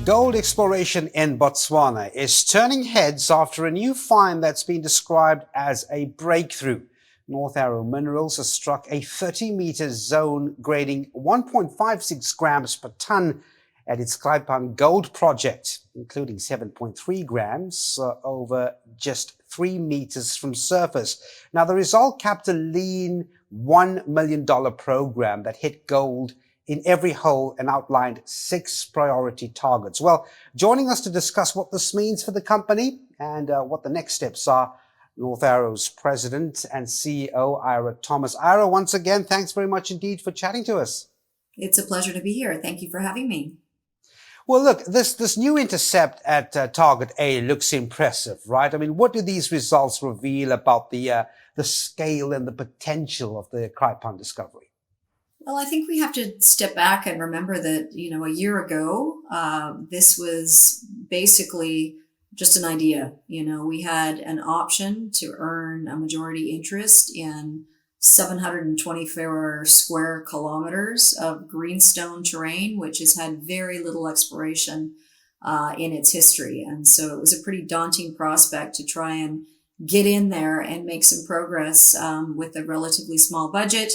Gold exploration in Botswana is turning heads after a new find that's been described as a breakthrough. North Arrow Minerals has struck a 30-meter zone grading 1.56 grams per ton at its Kraaipan gold project, including 7.3 grams over just 3 meters from surface. Now, the result capped a lean $1 million program that hit gold in every hole and outlined 6 priority targets. Well, joining us to discuss what this means for the company and what the next steps are, North Arrow's president and CEO, Ira Thomas. Ira, once again, thanks very much indeed for chatting to us. It's a pleasure to be here. Thank you for having me. Well, look, this new intercept at Target A looks impressive, right? I mean, what do these results reveal about the scale and the potential of the Kraaipan discovery? Well, I think we have to step back and remember that, a year ago, this was basically just an idea. We had an option to earn a majority interest in 724 square kilometers of greenstone terrain, which has had very little exploration in its history. And so it was a pretty daunting prospect to try and get in there and make some progress with a relatively small budget.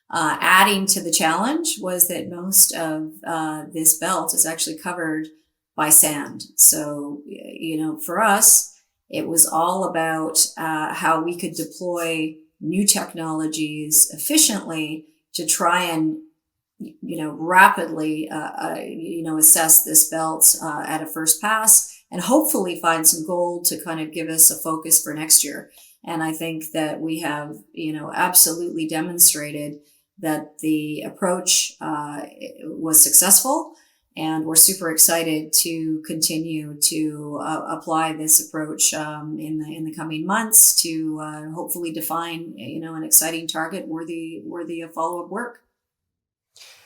Adding to the challenge was that most of this belt is actually covered by sand. So, for us, it was all about how we could deploy new technologies efficiently to try and, rapidly, assess this belt at a first pass and hopefully find some gold to kind of give us a focus for next year. And I think that we have, absolutely demonstrated that the approach was successful, and we're super excited to continue to apply this approach in the coming months to hopefully define an exciting target worthy of follow-up work.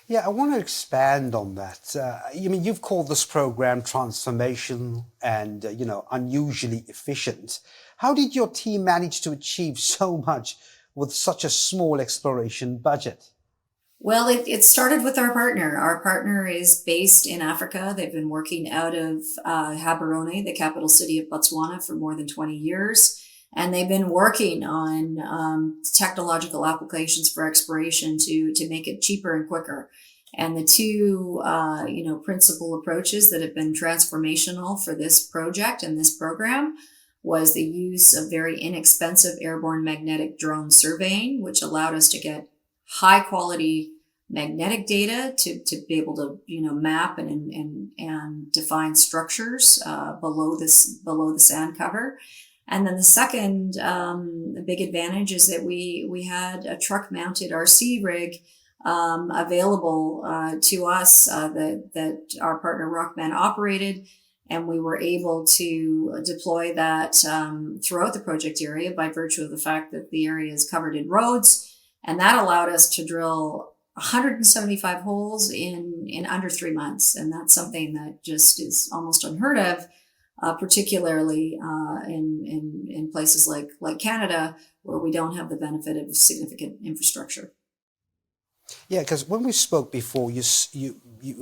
Yeah, I want to expand on that. You've called this program transformational and unusually efficient. How did your team manage to achieve so much with such a small exploration budget? Well, it started with our partner. Our partner is based in Africa. They've been working out of Gaborone, the capital city of Botswana, for more than 20 years. And they've been working on technological applications for exploration to make it cheaper and quicker. And the two, principal approaches that have been transformational for this project and this program was the use of very inexpensive airborne magnetic drone surveying, which allowed us to get high quality magnetic data to be able to map and define structures below the sand cover. And then the second big advantage is that we had a truck mounted RC rig available to us that our partner Rockman operated. And we were able to deploy that throughout the project area by virtue of the fact that the area is covered in roads. And that allowed us to drill 175 holes in under 3 months. And that's something that just is almost unheard of, particularly in places like Canada, where we don't have the benefit of significant infrastructure. Yeah, because when we spoke before, you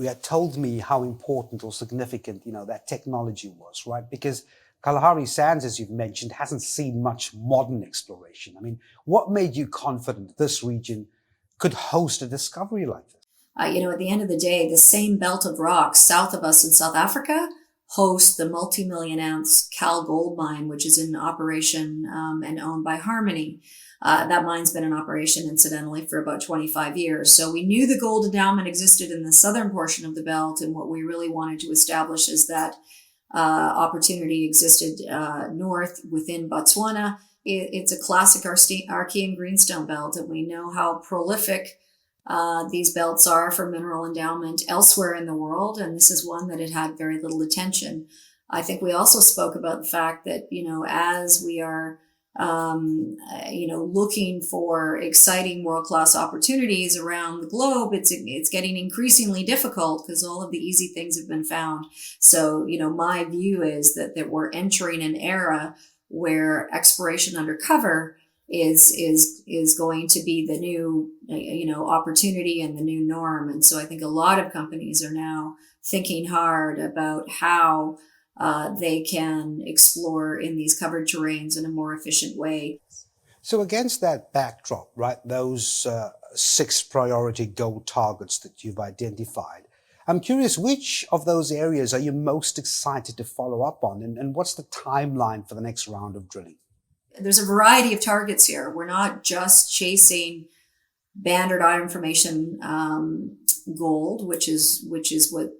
had told me how important or significant, that technology was, right? Because Kalahari Sand, as you've mentioned, hasn't seen much modern exploration. I mean, what made you confident this region could host a discovery like this? At the end of the day, the same belt of rocks south of us in South Africa hosts the multi-million-ounce Cal Gold Mine, which is in operation and owned by Harmony. That mine's been in operation, incidentally, for about 25 years. So we knew the gold endowment existed in the southern portion of the belt, and what we really wanted to establish is that opportunity existed north within Botswana. It's a classic Archean Greenstone belt, and we know how prolific these belts are for mineral endowment elsewhere in the world, and this is one that had very little attention. I think we also spoke about the fact that, as we are looking for exciting world-class opportunities around the globe, it's getting increasingly difficult because all of the easy things have been found. So, my view is that we're entering an era where exploration undercover is going to be the new, opportunity and the new norm. And so I think a lot of companies are now thinking hard about how they can explore in these covered terrains in a more efficient way. So against that backdrop, right, those 6 priority gold targets that you've identified, I'm curious, which of those areas are you most excited to follow up on, and what's the timeline for the next round of drilling? There's a variety of targets here. We're not just chasing banded iron formation gold, which is what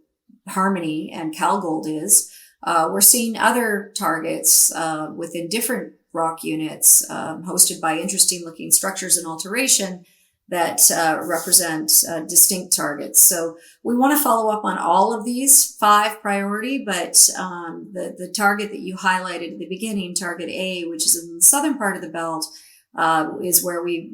Harmony and CalGold is. We're seeing other targets within different rock units hosted by interesting looking structures and alteration that represent distinct targets. So we want to follow up on all of these 5 priority, but the target that you highlighted at the beginning, target A, which is in the southern part of the belt, is where we've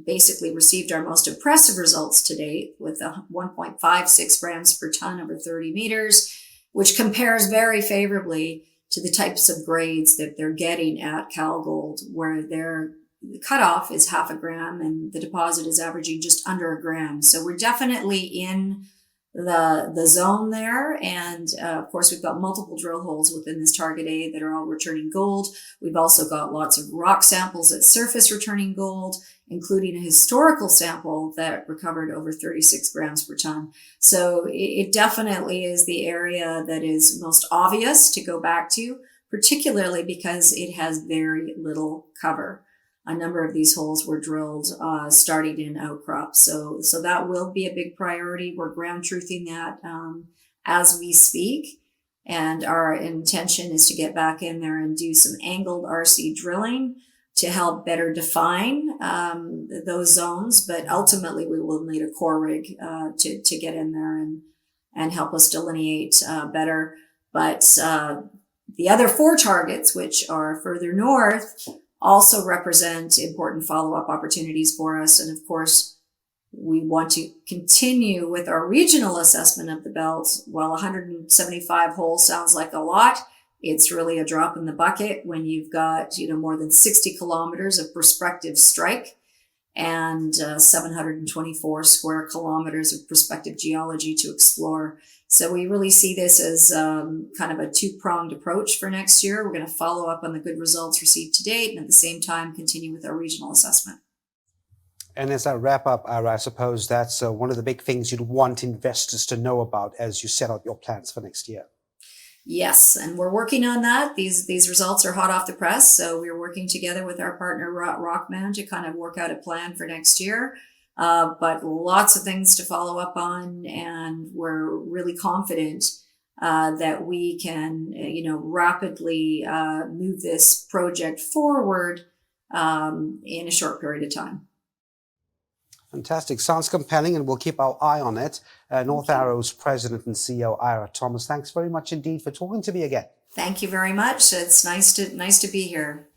basically received our most impressive results to date with 1.56 grams per ton over 30 meters, which compares very favorably to the types of grades that they're getting at CalGold, where their cutoff is 0.5 gram and the deposit is averaging just under 1 gram. So we're definitely in the zone there. And of course, we've got multiple drill holes within this target A that are all returning gold. We've also got lots of rock samples at surface returning gold, including a historical sample that recovered over 36 grams per ton. So it definitely is the area that is most obvious to go back to, particularly because it has very little cover. A number of these holes were drilled starting in outcrop. So that will be a big priority. We're ground truthing that as we speak. And our intention is to get back in there and do some angled RC drilling to help better define those zones. But ultimately, we will need a core rig to get in there and help us delineate better. But the other 4 targets, which are further north, also represent important follow-up opportunities for us. And of course, we want to continue with our regional assessment of the belt. While 175 holes sounds like a lot, it's really a drop in the bucket when you've got, more than 60 kilometers of prospective strike and 724 square kilometers of prospective geology to explore. So we really see this as kind of a 2-pronged approach for next year. We're going to follow up on the good results received to date and at the same time continue with our regional assessment. And as I wrap up, Ira, I suppose that's one of the big things you'd want investors to know about as you set out your plans for next year. Yes, and we're working on that. These results are hot off the press, so we're working together with our partner Rockman to kind of work out a plan for next year. But lots of things to follow up on, and we're really confident that we can, rapidly move this project forward in a short period of time. Fantastic. Sounds compelling, and we'll keep our eye on it. North Arrow's President and CEO, Ira Thomas, thanks very much indeed for talking to me again. Thank you very much. It's nice to be here.